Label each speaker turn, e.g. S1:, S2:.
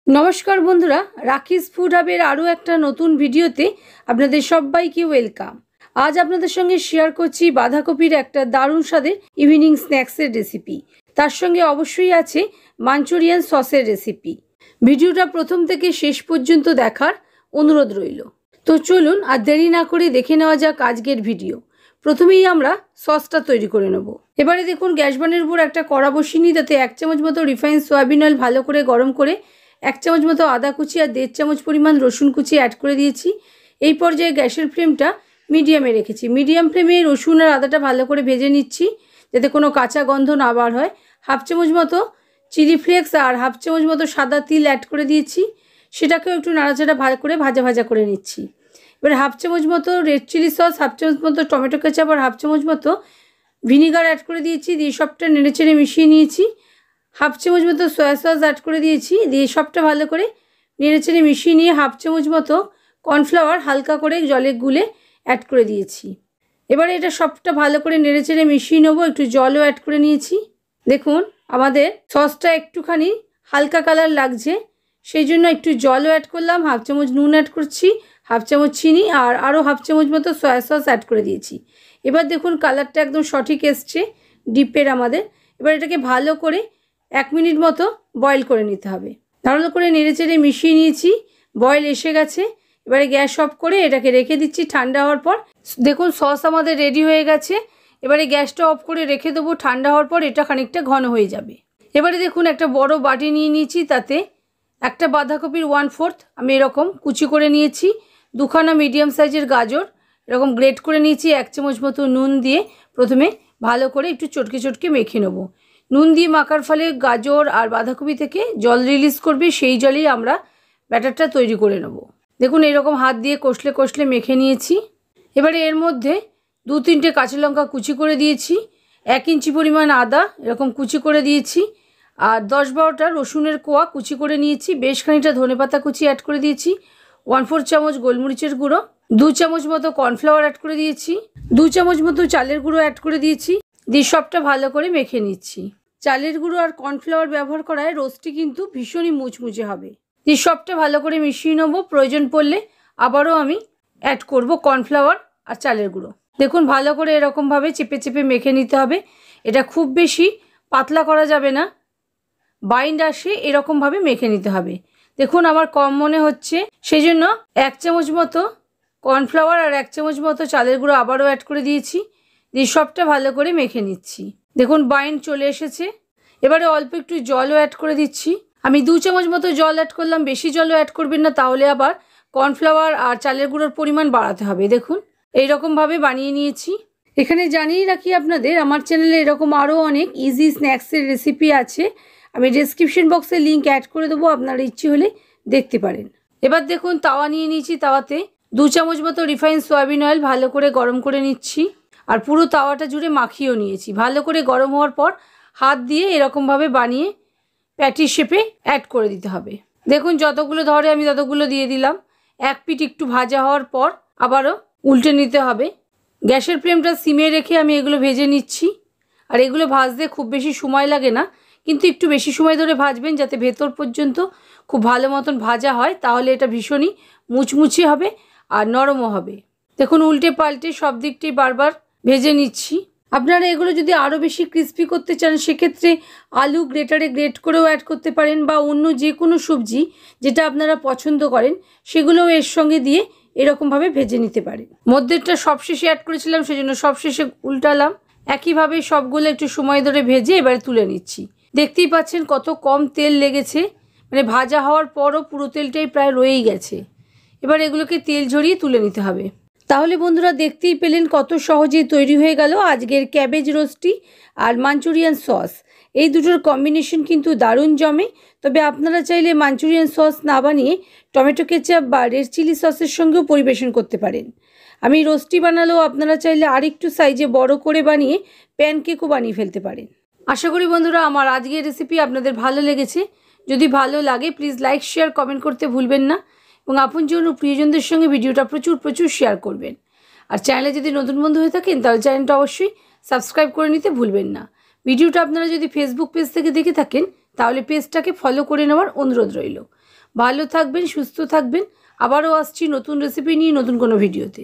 S1: नमस्कार बंधुरा राखिस फूड हाबेर आरो एक नतून भिडियोते आपनादेर सबाइके वेलकाम। आज आपनादेर संगे शेयर करछि बाँधाकपिर एक दारुण स्वादेर इवनिंग स्नैक्सের रेसिपि, तार संगे अवश्यई आछे मांचुरियान ससेर रेसिपि। भिडियोटा प्रथम थेके शेष पर्यन्त देखार अनुरोध रइल। तो चलुन आर देरी ना करे देखे नेওয়া যাক आजकेर भिडियो। प्रथमेই আমরা সসটা তৈরি করে নেব। এবারে দেখুন গ্যাস বানের উপর একটা কড়া বসিয়ে নিয়ে তাতে 1 চামচ মতো রিফাইন্ড সয়াবিন অয়েল ভালো করে গরম করে 1 চামচ মতো আদা কুচি আর 1.5 চামচ পরিমাণ রসুন কুচি অ্যাড করে দিয়েছি। এই পর্যায়ে গ্যাসের ফ্লেমটা মিডিয়ামে রেখেছি। মিডিয়াম ফ্লেমে রসুন আর আদাটা ভালো করে ভেজে নিচ্ছি যাতে কোনো কাঁচা গন্ধ না বার হয়। 1/2 চামচ মতো চিলি ফ্লেক্স আর 1/2 চামচ মতো সাদা তিল অ্যাড করে দিয়েছি। সেটাকেও একটু নাড়াচাড়া ভালো করে ভাজা ভাজা করে নিচ্ছি। এবার 1/2 চামচ মতো রেড চিলি সস, 1/2 চামচ মতো টমেটো কেচাপ আর 1/2 চামচ মতো ভিনিগার অ্যাড করে দিয়েছি। দিয়ে সবটা নেড়েচেড়ে মিশিয়ে নিয়েছি। 1/2 চামচ মতো সয়া সস অ্যাড করে দিয়েছি। দিয়ে সবটা ভালো করে নেড়েচেড়ে মিশিয়ে নিয়ে 1/2 চামচ মতো কর্নফ্লাওয়ার হালকা করে জলে গুলে অ্যাড করে দিয়েছি। এবারে এটা সবটা ভালো করে নেড়েচেড়ে মিশিয়ে নেব। একটু জলও অ্যাড করে নিয়েছি। দেখুন আমাদের সসটা একটুখানি হালকা কালার লাগছে, সেই জন্য একটু জলও অ্যাড করলাম। 1/2 চামচ নুন অ্যাড করছি, 1/2 চামচ চিনি আর আরও 1/2 চামচ মতো সয়া সস অ্যাড করে দিয়েছি। এবার দেখুন কালারটা একদম সঠিক এসছে ডিপের আমাদের। এবার এটাকে ভালো করে 1 মিনিট মতো বয়েল করে নিতে হবে। ভালো করে নেড়েচেড়ে মিশিয়ে নিয়েছি, বয়েল এসে গেছে। এবারে গ্যাস অফ করে এটাকে রেখে দিচ্ছি ঠান্ডা হওয়ার পর। দেখুন সস আমাদের রেডি হয়ে গেছে। এবারে গ্যাসটা অফ করে রেখে দেবো। ঠান্ডা হওয়ার পর এটা খানিকটা ঘন হয়ে যাবে। এবারে দেখুন একটা বড় বাটি নিয়ে নিয়েছি, তাতে একটা বাঁধাকপির 1/4 আমি এরকম কুচি করে নিয়েছি। 2খানা মিডিয়াম সাইজের গাজর এরকম গ্রেট করে নিয়েছি। 1 চামচ মতো নুন দিয়ে প্রথমে ভালো করে একটু চটকে চটকে মেখে নেব। নুন দিয়ে মাখার ফলে গাজর আর বাঁধাকপি থেকে জল রিলিজ করবে, সেই জলেই আমরা ব্যাটারটা তৈরি করে নেব। দেখুন এরকম হাত দিয়ে কষলে কষলে মেখে নিয়েছি। এবারে এর মধ্যে 2-3টে কাঁচা লঙ্কা কুচি করে দিয়েছি। 1 ইঞ্চি পরিমাণ আদা এরকম কুচি করে দিয়েছি। আর 10-12টা রসুনের কোয়া কুচি করে নিয়েছি। বেশ খানিকটা ধনেপাতা কুচি অ্যাড করে দিয়েছি। 1/4 চামচ গোলমরিচের গুঁড়ো, 2 চামচ মতো কর্নফ্লাওয়ার অ্যাড করে দিয়েছি। 2 চামচ মতো চালের গুঁড়ো অ্যাড করে দিয়েছি। দিয়ে সবটা ভালো করে মেখে নিচ্ছি। চালের গুঁড়ো আর কর্নফ্লাওয়ার ব্যবহার করায় রোস্টটি কিন্তু ভীষণই মুচমুচে হবে। দিয়ে সবটা ভালো করে মিশিয়ে নেব। প্রয়োজন পড়লে আবারও আমি অ্যাড করব কর্নফ্লাওয়ার আর চালের গুঁড়ো। দেখুন ভালো করে এরকমভাবে চেপে চেপে মেখে নিতে হবে। এটা খুব বেশি পাতলা করা যাবে না, বাইন্ড আসে এরকমভাবে মেখে নিতে হবে। দেখুন আমার কম মনে হচ্ছে, সেই জন্য 1 চামচ মতো কর্নফ্লাওয়ার আর 1 চামচ মতো চালের গুঁড়ো আবারও অ্যাড করে দিয়েছি। দিয়ে সবটা ভালো করে মেখে নিচ্ছি। দেখুন বাইন্ড চলে এসেছে। এবারে অল্প একটু জলও অ্যাড করে দিচ্ছি। আমি 2 চামচ মতো জল অ্যাড করলাম, বেশি জলও অ্যাড করবেন না, তাহলে আবার কর্নফ্লাওয়ার আর চালের গুঁড়োর পরিমাণ বাড়াতে হবে। দেখুন এইরকমভাবে বানিয়ে নিয়েছি। এখানে জানিয়ে রাখি আপনাদের আমার চ্যানেলে এরকম আরও অনেক ইজি স্ন্যাক্সের রেসিপি আছে। আমি ডেসক্রিপশন বক্সে লিঙ্ক অ্যাড করে দেবো, আপনারা ইচ্ছে হলে দেখতে পারেন। এবার দেখুন তাওয়া নিয়ে নিয়েছি। তাওয়াতে 2 চামচ মতো রিফাইন্ড সয়াবিন অয়েল ভালো করে গরম করে নিচ্ছি। আর পুরো তাওয়াটা জুড়ে মাখিয়েও নিয়েছি। ভালো করে গরম হওয়ার পর হাত দিয়ে এরকমভাবে বানিয়ে প্যাটির শেপে অ্যাড করে দিতে হবে। দেখুন যতগুলো ধরে আমি ততগুলো দিয়ে দিলাম। এক পিঠ একটু ভাজা হওয়ার পর আবারও উল্টে নিতে হবে। গ্যাসের ফ্লেমটা সিমে রেখে আমি এগুলো ভেজে নিচ্ছি। আর এগুলো ভাজতে খুব বেশি সময় লাগে না, কিন্তু একটু বেশি সময় ধরে ভাজবেন যাতে ভেতর পর্যন্ত খুব ভালো মতন ভাজা হয়, তাহলে এটা ভীষণই মুচমুচে হবে আর নরমও হবে। দেখুন উল্টে পাল্টে সব দিকটাই বারবার ভেজে নিচ্ছি। আপনারা এগুলো যদি আরও বেশি ক্রিস্পি করতে চান সেক্ষেত্রে আলু গ্রেটারে গ্রেট করেও অ্যাড করতে পারেন, বা অন্য যে কোনো সবজি যেটা আপনারা পছন্দ করেন সেগুলোও এর সঙ্গে দিয়ে এরকমভাবে ভেজে নিতে পারেন। মধ্যেরটা সবশেষে অ্যাড করেছিলাম, সেজন্য সবশেষে উল্টালাম। একইভাবে সবগুলো একটু সময় ধরে ভেজে এবারে তুলে নিচ্ছি। দেখতেই পাচ্ছেন কত কম তেল লেগেছে, মানে ভাজা হওয়ার পরও পুরো তেলটাই প্রায় রয়েই গেছে। এবার এগুলোকে তেল ঝরিয়ে তুলে নিতে হবে। তাহলে বন্ধুরা দেখতেই পেলেন কত সহজেই তৈরি হয়ে গেল আজকের ক্যাবেজ রোস্টি আর মাঞ্চুরিয়ান সস। এই দুটোর কম্বিনেশন কিন্তু দারুণ জমে। তবে আপনারা চাইলে মাঞ্চুরিয়ান সস না বানিয়ে টমেটো কেচাপ বা রেড চিলি সসের সঙ্গেও পরিবেশন করতে পারেন। আমি রোস্টি বানালেও আপনারা চাইলে আরেকটু সাইজে বড় করে বানিয়ে প্যানকেকও বানিয়ে ফেলতে পারেন। আশা করি বন্ধুরা আমার আজকের রেসিপি আপনাদের ভালো লেগেছে। যদি ভালো লাগে প্লিজ লাইক শেয়ার কমেন্ট করতে ভুলবেন না, এবং আপনজন ও প্রিয়জনদের সঙ্গে ভিডিওটা প্রচুর শেয়ার করবেন। আর চ্যানেলে যদি নতুন বন্ধু হয়ে থাকেন তাহলে চ্যানেলটা অবশ্যই সাবস্ক্রাইব করে নিতে ভুলবেন না। ভিডিওটা আপনারা যদি ফেসবুক পেজ থেকে দেখে থাকেন তাহলে পেজটাকে ফলো করে নেওয়ার অনুরোধ রইল। ভালো থাকবেন, সুস্থ থাকবেন। আবারও আসছি নতুন রেসিপি নিয়ে নতুন কোনো ভিডিওতে।